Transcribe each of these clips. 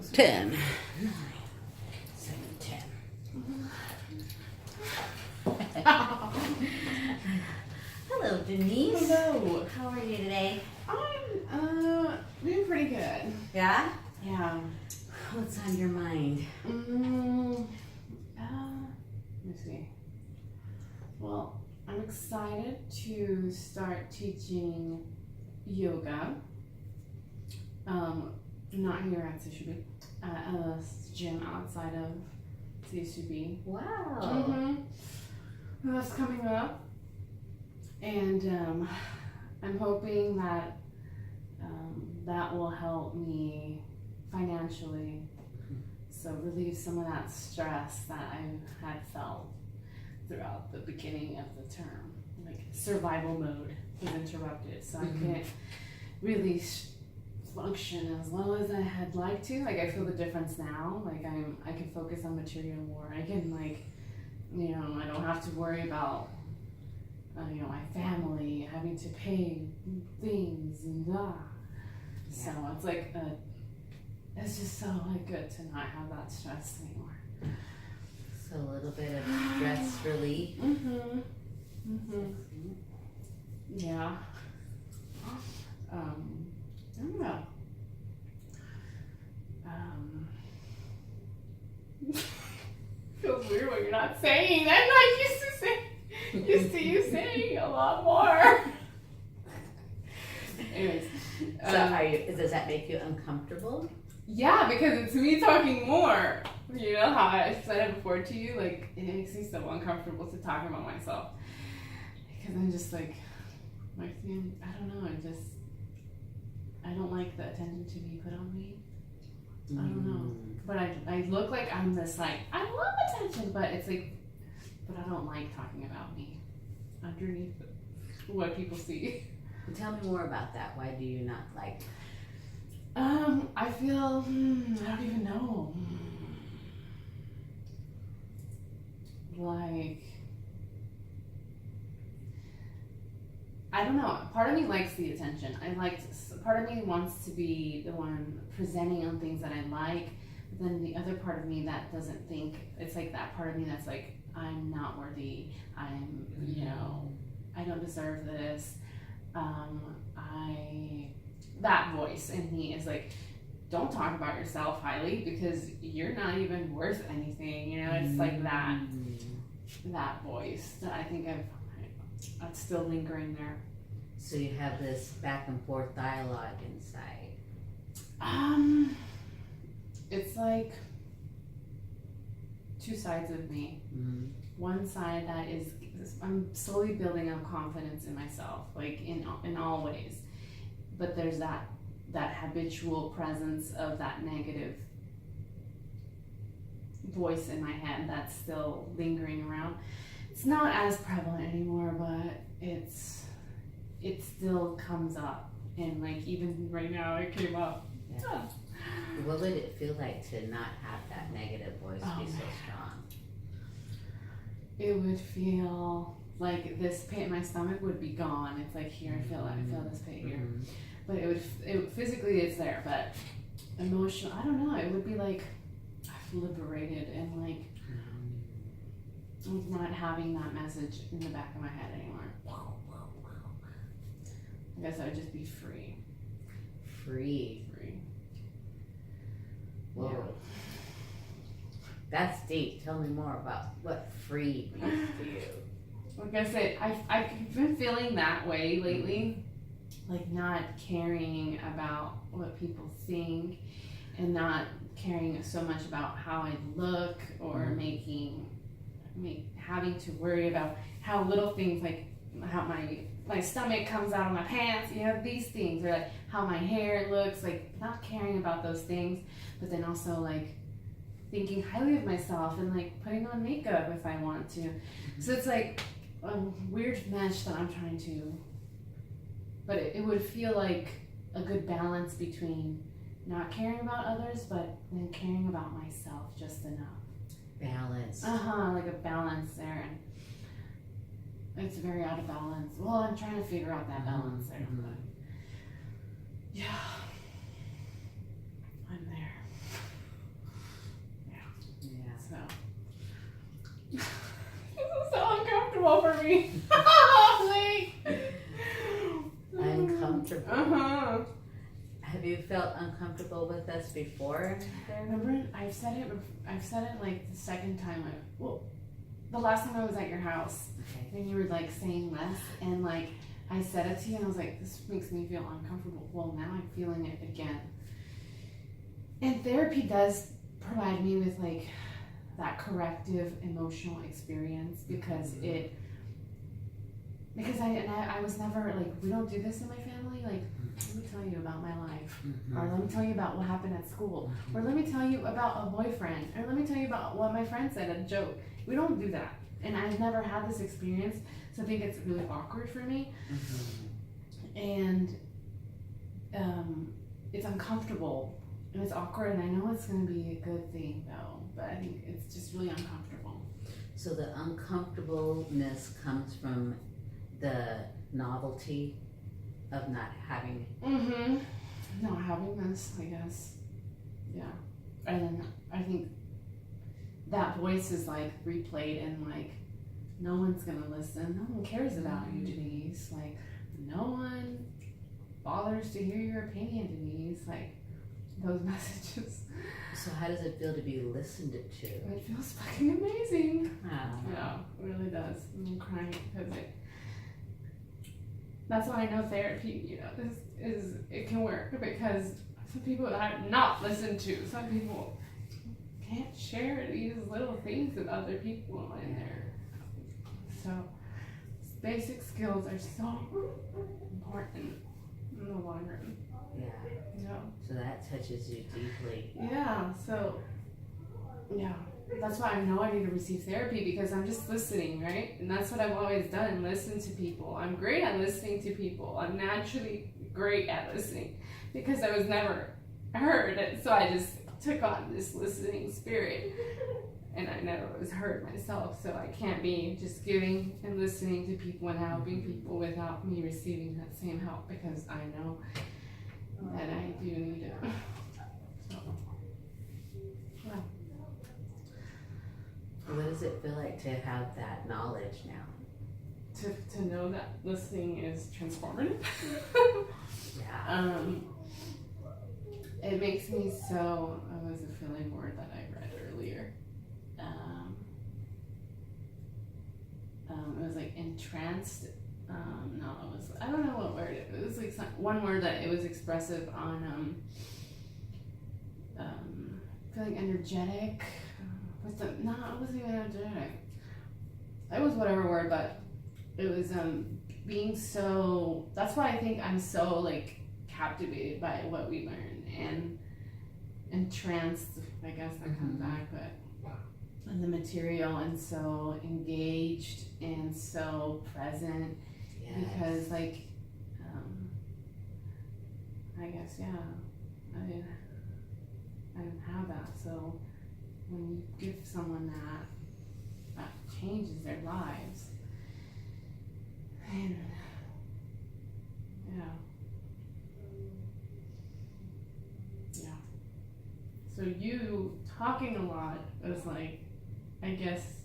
10, 9, 7, 10. Hello, Denise. Hello. How are you today? I'm doing pretty good. Yeah? Yeah. What's on your mind? Let me see. Well, I'm excited to start teaching yoga. Not here at CSUB, at a gym outside of CSUB. Wow. That's coming up, and I'm hoping that that will help me financially, so relieve some of that stress that I had felt throughout the beginning of the term. Like survival mode was interrupted, so I couldn't really function as well as I had liked to. Like I feel the difference now. Like I can focus on material more. I can I don't have to worry about my family having to pay things and blah. So it's like it's just so good to not have that stress anymore. So a little bit of stress relief. Yeah. I don't know. Feels weird when you're not saying. I'm not used to you saying a lot more. Anyways. So does that make you uncomfortable? Yeah, because it's me talking more. You know how I said it before to you? Like, it makes me so uncomfortable to talk about myself. Because I'm just like I don't know, I don't like the attention to be put on me. I don't know. But I look like I'm this I love attention, but it's like, but I don't like talking about me underneath what people see. Tell me more about that. Why do you not like? I feel, I don't even know. Like, I don't know. Part of me likes the attention. Part of me wants to be the one presenting on things that I like. But then the other part of me that doesn't think, it's like that part of me that's like, I'm not worthy. I don't deserve this. That voice in me is like, don't talk about yourself highly because you're not even worth anything. It's like that voice that I think that's still lingering there. So you have this back and forth dialogue inside. It's like two sides of me. One side that is, I'm slowly building up confidence in myself, like in all ways. But there's that habitual presence of that negative voice in my head that's still lingering around. It's not as prevalent anymore, but it still comes up, and like even right now it came up. Yeah. What would it feel like to not have that negative voice be so strong? It would feel like this pain in my stomach would be gone. It's like here, I feel this pain here. But it physically it's there, but emotional, I don't know, it would be like I've liberated and like I'm not having that message in the back of my head anymore. I guess I would just be free. Free. Whoa. Yeah. That's deep. Tell me more about what free means to you. Like I said, I've been feeling that way lately. Like not caring about what people think and not caring so much about how I look or having to worry about how little things, like how my stomach comes out of my pants, these things, or like how my hair looks, like not caring about those things, but then also like thinking highly of myself and like putting on makeup if I want to. So it's like a weird mesh that I'm trying to, but it would feel like a good balance between not caring about others, but then caring about myself just enough. Balance. Like a balance there. And it's very out of balance. Well, I'm trying to figure out that balance there. But yeah, I'm there. for me. Like, Uncomfortable. Have you felt uncomfortable with us before? Remember, I've said it like the second time. The last time I was at your house, Okay. and you were like saying less, and like I said it to you, and I was like, this makes me feel uncomfortable. Well, now I'm feeling it again. And therapy does provide me with like that corrective emotional experience because I was never like, we don't do this in my family. Like, let me tell you about my life, or let me tell you about what happened at school, or let me tell you about a boyfriend, or let me tell you about what my friend said, a joke. We don't do that, and I've never had this experience, so I think it's really awkward for me, and it's uncomfortable and it's awkward, and I know it's going to be a good thing though, but I think it's just really uncomfortable. So the uncomfortableness comes from the novelty of not having. Not having this, I guess. Yeah. And then I think that voice is like replayed and like, no one's gonna listen. No one cares about you, Denise. Like, no one bothers to hear your opinion, Denise. Like, those messages. So how does it feel to be listened to? It feels fucking amazing. Oh. Yeah, it really does. I'm crying because that's why I know therapy, you know, is it can work because some people are not listened to. Some people can't share these little things with other people in there. So basic skills are so important in the long run. Yeah. Yeah. So that touches you deeply. Yeah. So yeah. That's why I know I need to receive therapy because I'm just listening, right? And that's what I've always done, listen to people. I'm great at listening to people. I'm naturally great at listening because I was never heard. So I just took on this listening spirit and I never was heard myself. So I can't be just giving and listening to people and helping people without me receiving that same help because I know that I do need it. So, yeah. What does it feel like to have that knowledge now? To know that listening is transformative. Yeah. It makes me so. What was a feeling word that I read earlier? It was like entranced. No, it was. I don't know what word. It was like one word that it was expressive on. Feeling energetic. It wasn't even energetic. It was whatever word, but it was being so. That's why I think I'm so like captivated by what we learn and entranced. I guess that comes back, but and the material and so engaged and so present because like I guess I didn't have that so. When you give someone that changes their lives. And yeah. So you talking a lot was like, I guess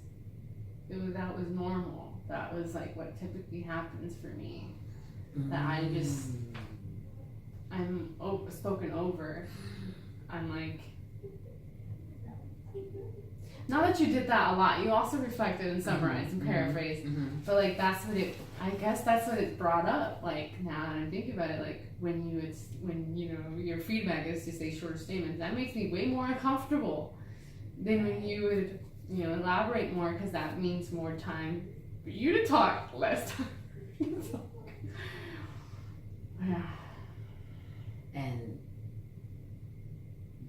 that was normal. That was like what typically happens for me. That I'm spoken over. I'm like, not that you did that a lot. You also reflected and summarized and paraphrased. But like I guess that's what it brought up. Like now that I'm thinking about it, like when you know your feedback is to say shorter statements, that makes me way more uncomfortable than when you would elaborate more because that means more time for you to talk, less time. Yeah. And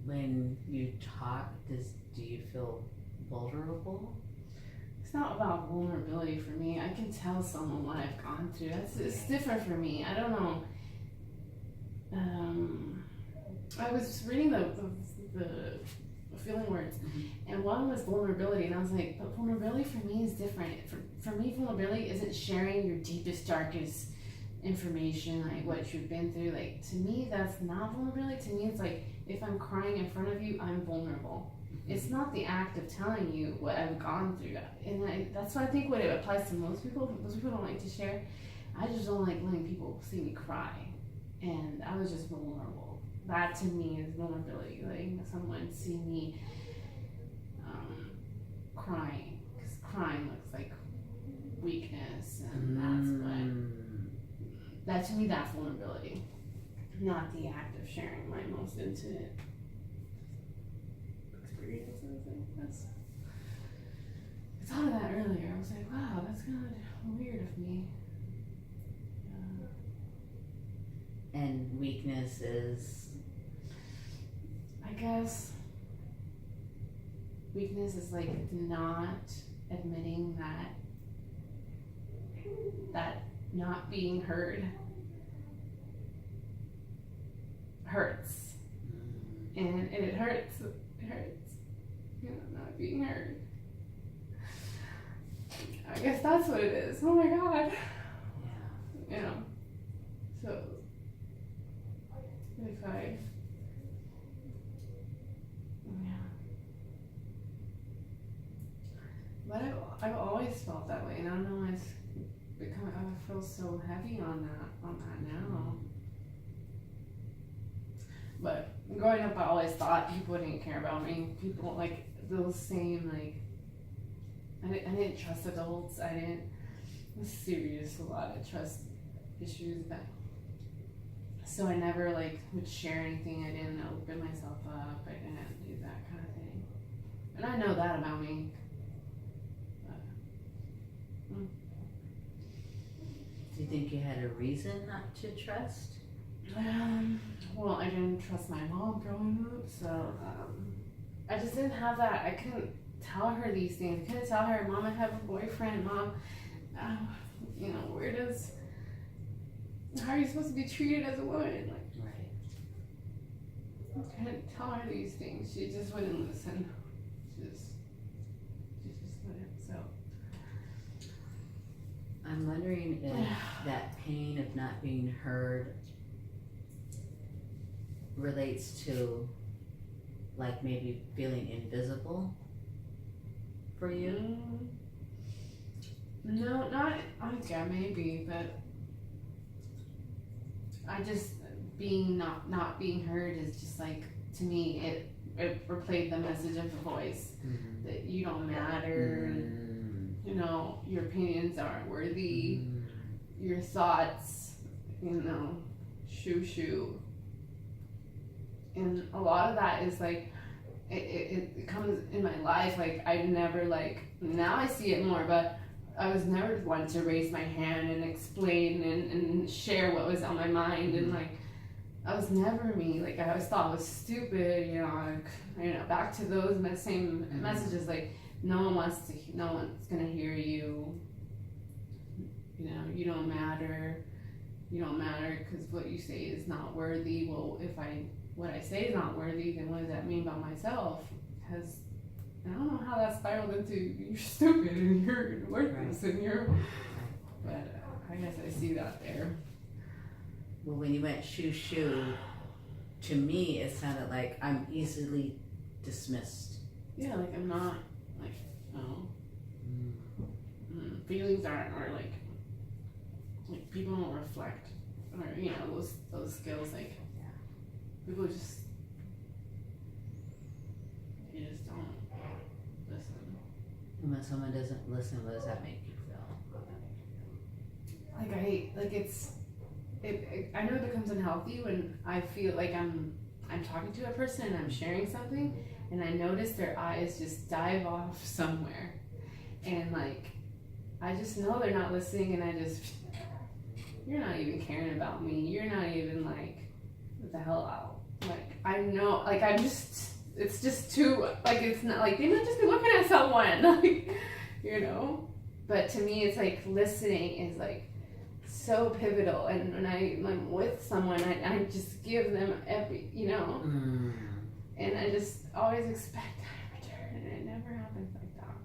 when you talk, do you feel vulnerable? It's not about vulnerability for me. I can tell someone what I've gone through. It's different for me. I don't know. I was reading the feeling words, and one was vulnerability, and I was like, but vulnerability for me is different. For me, vulnerability isn't sharing your deepest, darkest information, like what you've been through. Like to me, that's not vulnerability. To me, it's like if I'm crying in front of you, I'm vulnerable. It's not the act of telling you what I've gone through, and that's what I think what it applies to most people. Most people don't like to share. I just don't like letting people see me cry, and I was just vulnerable. That to me is vulnerability, letting someone see me crying, because crying looks like weakness, and that to me, that's vulnerability, not the act of sharing my most intimate experiences. I thought of that earlier. I was like, wow, that's kind of weird of me. And weakness is, I guess weakness is like not admitting that not being heard hurts, and it hurts. It hurts, not being heard. I guess that's what it is. Oh my god. yeah. So if I, but I've always felt that way, and I don't know why it's become. I feel so heavy on that now. But growing up, I always thought people didn't care about me. People like those same like. I didn't trust adults. It was serious, a lot of trust issues that. So I never like would share anything. I didn't open myself up. I didn't do that kind of thing. And I know that about me. Do you think you had a reason not to trust? Well, I didn't trust my mom growing up, so I just didn't have that. I couldn't tell her these things. I couldn't tell her, Mom, I have a boyfriend. Mom, how are you supposed to be treated as a woman? Like, Right. I couldn't tell her these things. She just wouldn't listen. She just wouldn't. So I'm wondering if that pain of not being heard relates to like maybe feeling invisible for you. No, not. Yeah, maybe, but I just not being heard is just like, to me it replayed the message of the voice that you don't matter. Your opinions aren't worthy. Your thoughts, shoo. And a lot of that is like, it comes in my life. Like I never now I see it more, but I was never one to raise my hand and explain and share what was on my mind. And like, I was never me. Like I always thought I was stupid, back to those same messages. Like no one's gonna hear you. You don't matter. You don't matter because what you say is not worthy. Well, if what I say is not worthy, then what does that mean about myself? Because I don't know how that spiraled into you're stupid and you're worthless and you're. But I guess I see that there. Well, when you went shoo, to me it sounded like I'm easily dismissed. Yeah, like I'm not feelings aren't, or like people don't reflect, or those skills. Like people just don't listen. And when someone doesn't listen, what does that make you feel? I know it becomes unhealthy when I feel like I'm talking to a person and I'm sharing something, and I notice their eyes just dive off somewhere, and like I just know they're not listening, and you're not even caring about me. You're not even like, what the hell out. Like I know, like it's just too, like it's not like they might just be looking at someone, like But to me, it's like listening is like so pivotal, and when I'm with someone, I just give them every, and I just always expect that in return, and it never happens like that.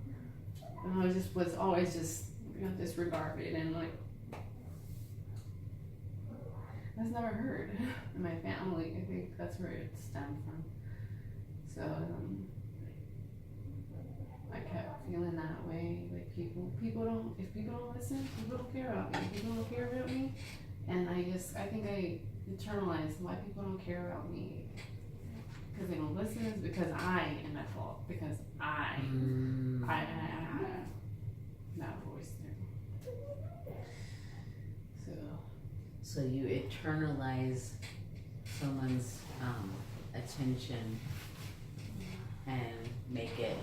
And I was always just disregarded, and like has never heard in my family. I think that's where it stemmed from. So I kept feeling that way. Like if people don't listen, people don't care about me. People don't care about me, and I think I internalized why people don't care about me. Because they don't listen is because I am at fault. Because I that voice there. So you internalize someone's attention and make it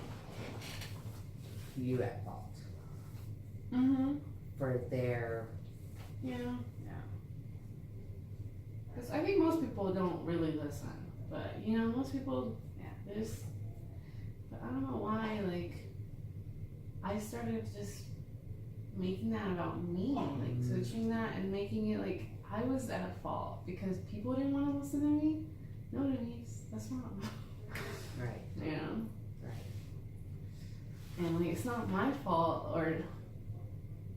you at fault for their Yeah. Because I think most people don't really listen, but most people, there's. But I don't know why. Like, I started just making that about me, like switching that and making it like I was at fault because people didn't want to listen to me. No, Denise, that's not. Right. Yeah. Right. And like it's not my fault, or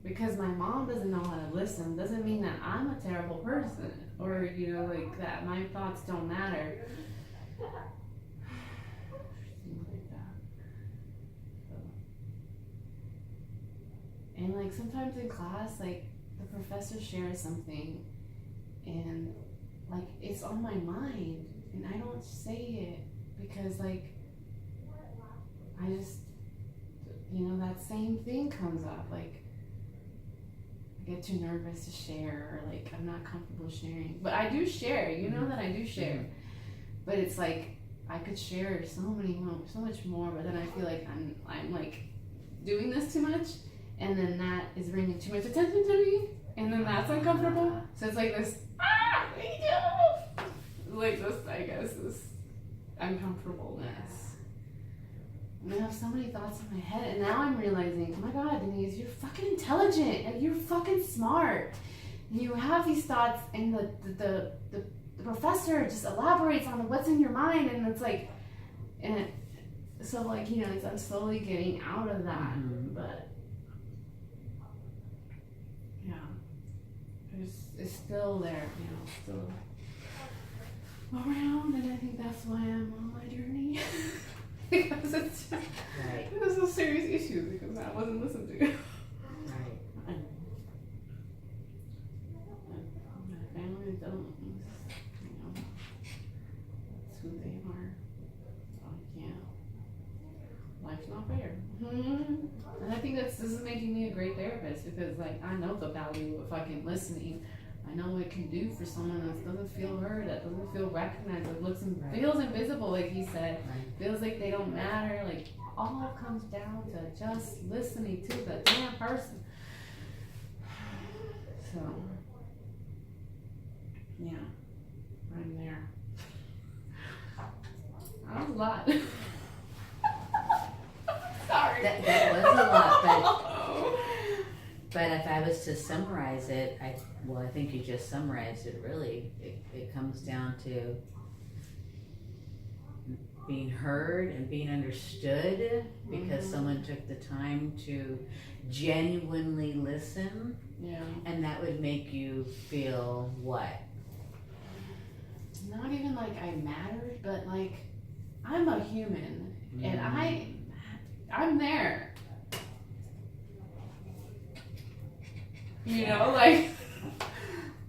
because my mom doesn't know how to listen doesn't mean that I'm a terrible person, or like that my thoughts don't matter. Things like that. And like sometimes in class, like the professor shares something and like it's on my mind and I don't say it because like I just that same thing comes up. Like I get too nervous to share, or like I'm not comfortable sharing. But I do share, that I do share. But it's like I could share so much more, but then I feel like I'm like doing this too much, and then that is bringing too much attention to me, and then that's uncomfortable. So it's like this like this, I guess, this uncomfortableness. And I have so many thoughts in my head, and now I'm realizing, oh my god, Denise, you're fucking intelligent, and you're fucking smart. And you have these thoughts, and the professor just elaborates on what's in your mind, and it's like, I'm slowly getting out of that, but yeah, it's still there, still around, and I think that's why I'm on my journey. Because it's just, There's some serious issues because I wasn't listened to. Right. My family don't, that's who they are. So I can't. Life's not fair. And I think this is making me a great therapist because like I know the value of fucking listening. I know what it can do for someone that doesn't feel heard, that doesn't feel recognized, that looks and feels invisible, like he said. Feels like they don't matter. Like all comes down to just listening to the damn person. So, yeah, I'm there. That was a lot. Sorry. That was a lot, but if I was to summarize it, I think you just summarized it really. It comes down to being heard and being understood because someone took the time to genuinely listen. Yeah. And that would make you feel what? Not even like I mattered, but like I'm a human and I'm there.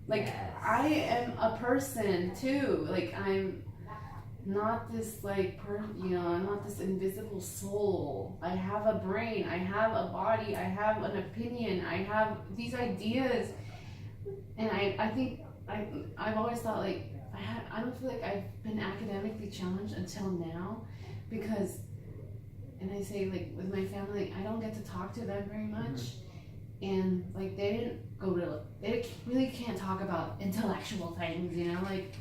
Like Yes. I am a person too. Like I'm not this I'm not this invisible soul. I have a brain, I have a body, I have an opinion, I have these ideas, and I think I've always thought like I don't feel like I've been academically challenged until now, because, and I say like with my family, I don't get to talk to them very much, and like they really can't talk about intellectual things, like.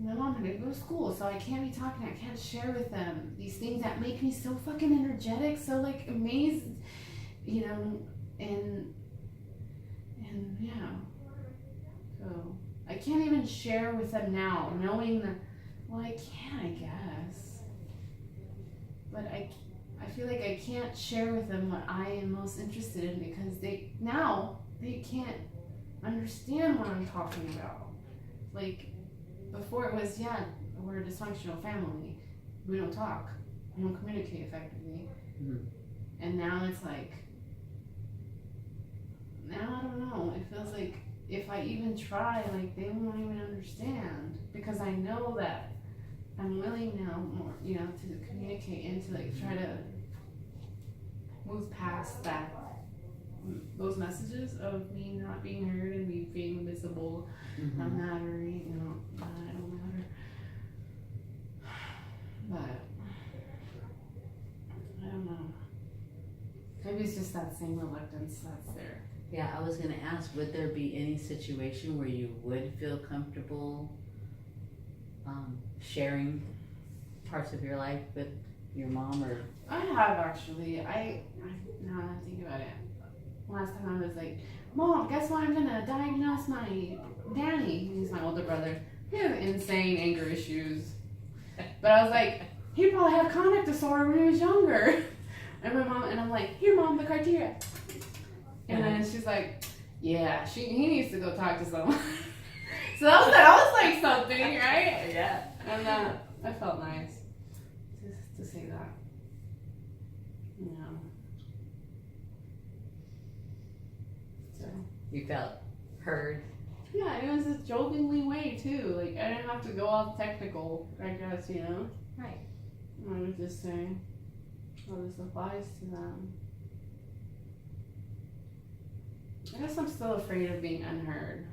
My mom didn't go to school, so I can't be talking. I can't share with them these things that make me so fucking energetic, so like amazed, and yeah. So I can't even share with them now, knowing that. Well, I can, I guess, but I feel like I can't share with them what I am most interested in because they can't understand what I'm talking about. Like, before it was, yeah, we're a dysfunctional family. We don't talk. We don't communicate effectively. Mhm. And now it's like, now I don't know. It feels like if I even try, like, they won't even understand. Because I know that I'm willing now more, to communicate and to, like, try to move past that, those messages of me not being heard and me being invisible, not mattering, that I don't matter. But I don't know. Maybe it's just that same reluctance that's there. Yeah, I was gonna ask, would there be any situation where you would feel comfortable sharing parts of your life with your mom, or? I have actually. I now that I think about it. Last time I was like, Mom, guess what? I'm gonna diagnose my Danny. He's my older brother. He has insane anger issues. But I was like, he probably had conduct disorder when he was younger. And my mom, and I'm like, here, Mom, the criteria. And then she's like, yeah, he needs to go talk to someone. So that was like something, right? Yeah. And I felt nice to say that. So. You felt heard. Yeah, it was a jokingly way too. Like, I didn't have to go all technical, I guess, Right. I was just saying how this applies to them. I guess I'm still afraid of being unheard.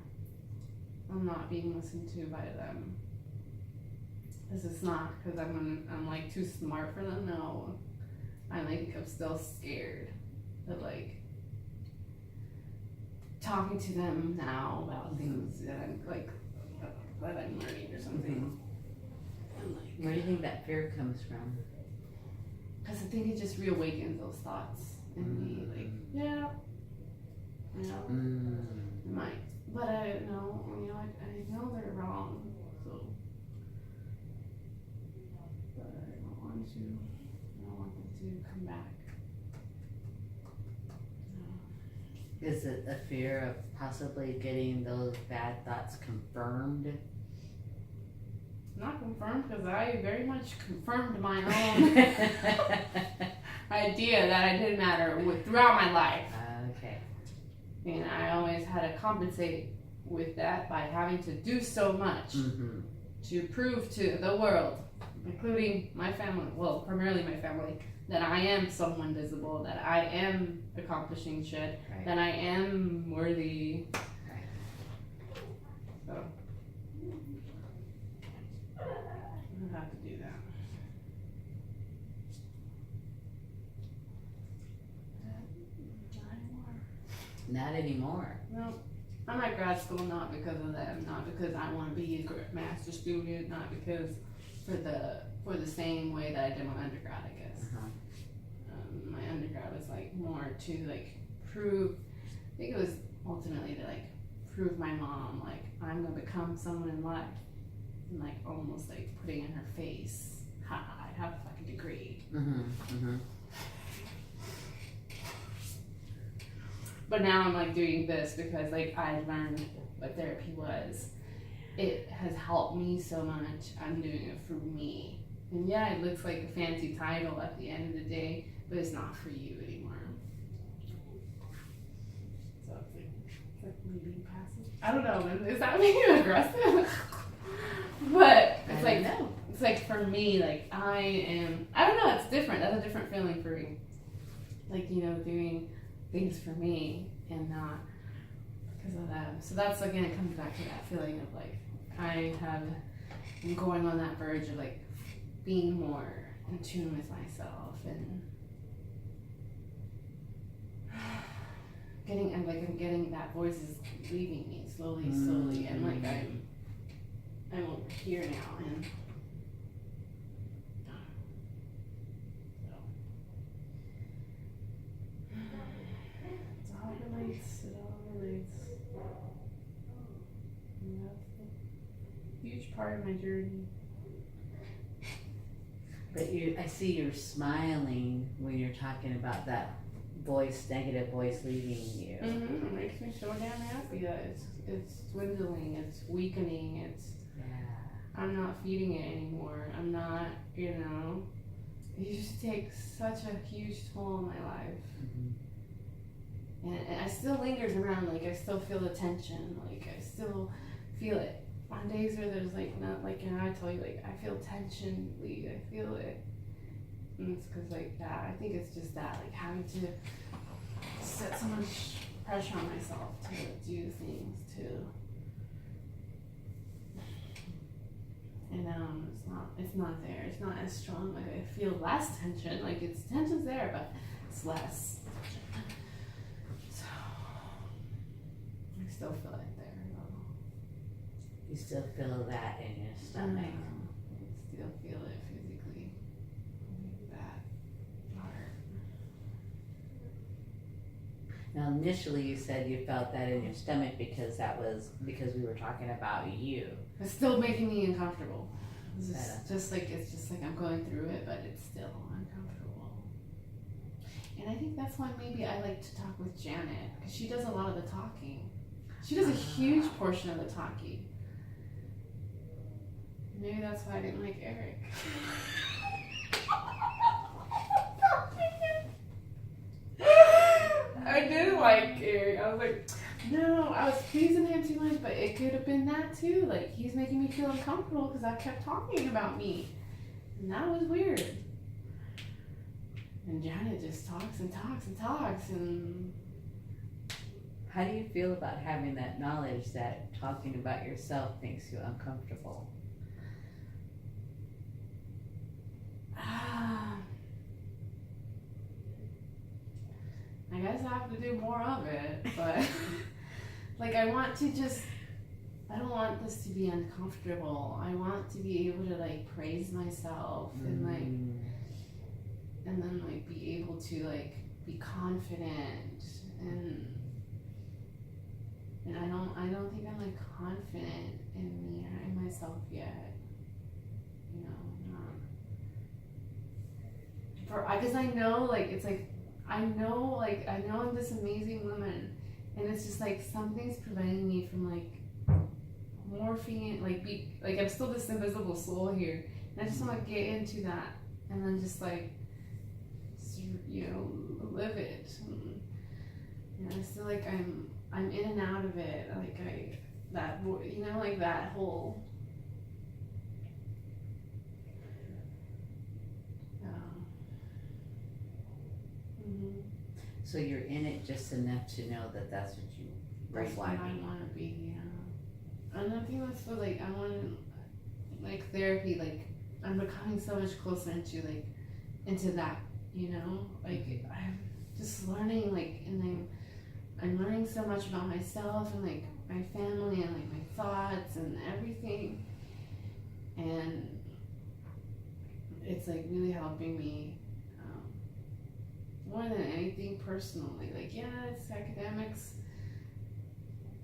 I'm not being listened to by them. This is not because I'm like too smart for them. No, I'm still scared of like talking to them now about things that I'm like that I'm learning or something. Where do you think that fear comes from? Because I think it just reawakens those thoughts in me. Like, yeah, it might, but I know, I know they're wrong. So, but I don't want them to come back. Is it a fear of possibly getting those bad thoughts confirmed? Not confirmed, because I very much confirmed my own idea that I did matter throughout my life. Okay. And I always had to compensate with that by having to do so much to prove to the world, including my family, well, primarily my family, that I am someone visible, that I am accomplishing shit, Right. that I am worthy. Right. So, I have to do that. Not anymore. No, I'm at grad school not because of them, not because I want to be a master student, not because for the same way that I did my undergrad, I guess. My undergrad was like more to like prove, I think it was ultimately to like prove my mom like I'm gonna become someone in life, and like almost like putting in her face, ha, I have a fucking degree. But now I'm like doing this because like I learned what therapy was. It has helped me so much. I'm doing it for me. And yeah, it looks like a fancy title at the end of the day, but it's not for you anymore. So it's like me being passive. I don't know, is that making you aggressive? But it's like, no. It's like for me, like I don't know, it's different. That's a different feeling for me. Like, doing things for me and not because of them. So that's, again, it comes back to that feeling of like I'm going on that verge of like being more in tune with myself and I'm getting that voice is leaving me slowly and like I'm over here now and it all relates. And that's a huge part of my journey. But I see you're smiling when you're talking about that negative voice leaving you. It makes me so damn happy that it's dwindling, it's weakening, Yeah. I'm not feeding it anymore. I'm not, it just takes such a huge toll on my life. And I still lingers around, like I still feel the tension, like I still feel it. On days where there's like not like, I tell you, like I feel tension lead, I feel it. And it's cause like that, I think it's just that, like having to set so much pressure on myself to do things, and it's not there, it's not as strong, like I feel less tension, like tension's there, but it's less tension. So, I still feel it there, though. You still feel that in your stomach. I still feel it physically. That part. Now, initially you said you felt that in your stomach because we were talking about you. It's still making me uncomfortable. It's just like I'm going through it, but it's still uncomfortable. And I think that's why maybe I like to talk with Janet, because she does a lot of the talking. She does a huge portion of the talking. Maybe that's why I didn't like Eric. I did like Eric. I was like, no, I was pleasing him too much, but it could have been that too. Like, he's making me feel uncomfortable because I kept talking about me. And that was weird. And Janet just talks and talks and talks. And How do you feel about having that knowledge that talking about yourself makes you uncomfortable? I guess I have to do more of it, but like I don't want this to be uncomfortable. I want to be able to like praise myself and then like be able to like be confident and I don't think I'm like confident in myself yet. Because I know like it's like I know I'm this amazing woman, and it's just like something's preventing me from like morphing it, like I'm still this invisible soul here, and I just want to get into that, and then just like live it. And I feel like I'm in and out of it, like like that whole. So you're in it just enough to know that that's what you That's what I want to be, yeah. And I think that's what, like, I want to, like, therapy, like, I'm becoming so much closer into that, Like, I'm just learning, like, and I'm learning so much about myself and, like, my family and, like, my thoughts and everything. And it's, like, really helping me more than anything personally. Like, yeah, it's academics,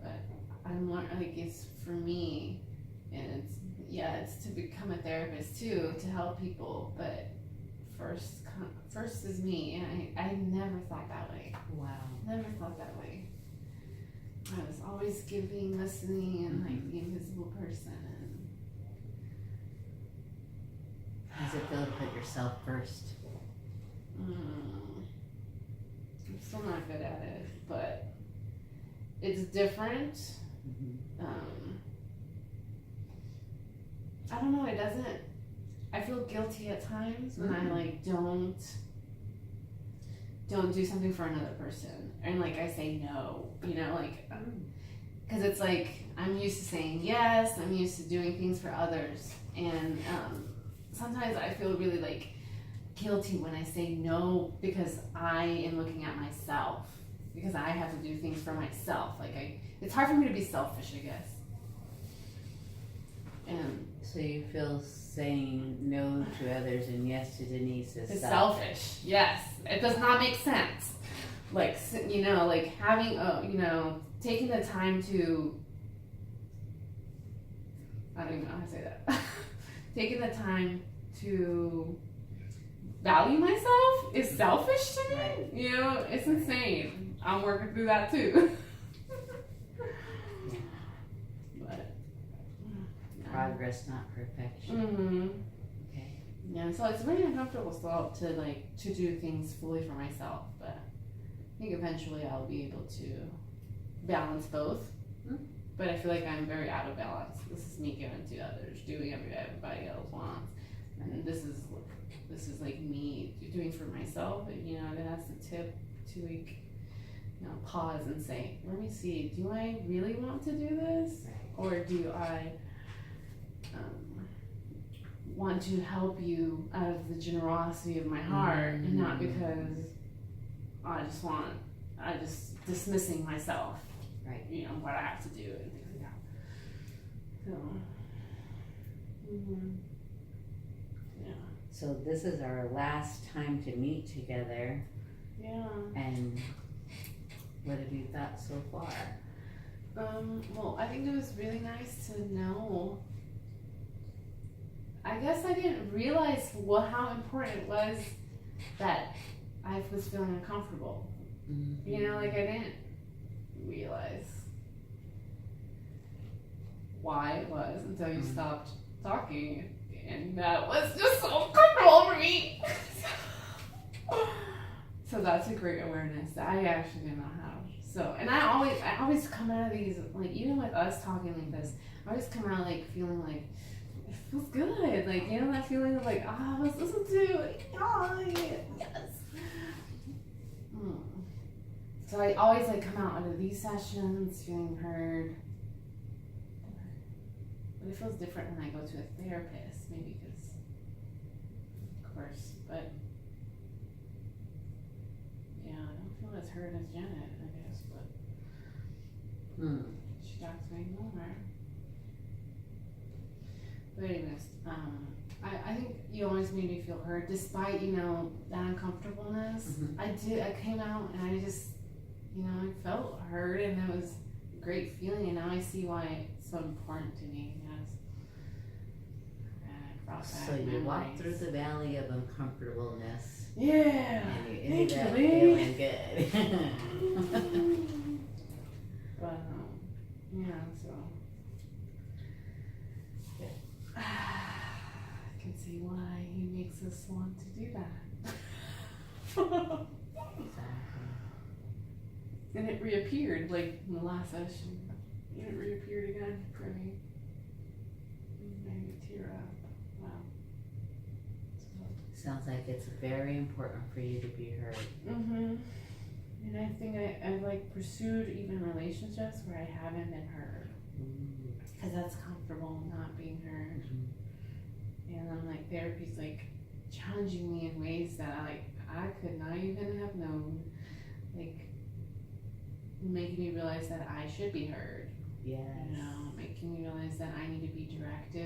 but I'm like, it's for me, and it's to become a therapist too, to help people, but first is me, and I never thought that way. Wow. Never thought that way. I was always giving, listening, and like the invisible person. And how does it feel to put yourself first? I'm still not good at it, but it's different. I don't know, it doesn't, I feel guilty at times when I like don't do something for another person, and like I say no, like because it's like I'm used to saying yes, I'm used to doing things for others, and sometimes I feel really like guilty when I say no, because I am looking at myself, because I have to do things for myself. Like it's hard for me to be selfish, I guess. And so you feel saying no to others and yes to Denise is selfish. Yes, it does not make sense. Like like having taking the time to, I don't even know how to say that. Taking the time to value myself is selfish to me. Right. You know, it's insane. I'm working through that too. But Progress, not perfection. mm-hmm. Okay. Yeah, so it's really uncomfortable still to do things fully for myself, but I think eventually I'll be able to balance both. Mm. But I feel like I'm very out of balance. This is me giving to others, doing everybody else wants, and this is like me doing for myself. You know, that's the tip to like, you know, pause and say, let me see, do I really want to do this, or do I want to help you out of the generosity of my heart, and not because I just dismissing myself. Right. You know, what I have to do and things like that. So, yeah. So this is our last time to meet together, Yeah. and what have you thought so far? Well, I think it was really nice to know. I guess I didn't realize how important it was that I was feeling uncomfortable. Mm-hmm. You know, like I didn't realize why it was until you stopped talking, and that was just so uncomfortable for me. So that's a great awareness that I actually did not have. So, and I always come out of these, like, even with us talking like this, I always come out like feeling like it feels good, like, you know, that feeling of like, I was listened to, yes. So I always like come out of these sessions feeling heard. But it feels different when I go to a therapist, maybe because, of course, but yeah, I don't feel as heard as Janet, I guess, but she talks way more. But anyways, I think you always made me feel heard, despite, you know, that uncomfortableness. Mm-hmm. I came out and I just, you know, I felt heard, and it was a great feeling, and now I see why it's so important to me. Yes. And I brought back So you walked memories. through the valley of uncomfortableness, Yeah. and you ended Thank up you, feeling good. But yeah, so I can see why he makes us want to do that. Exactly. And it reappeared, like in the last session. And it reappeared again for me. It made me tear up. Wow. Sounds like it's very important for you to be heard. Mm-hmm. And I think I've like pursued even relationships where I haven't been heard. Because that's comfortable not being heard. Mm-hmm. And I'm like, therapy's like challenging me in ways that I could not even have known. Like, making me realize that I should be heard. Yes. You know, making me realize that I need to be directed.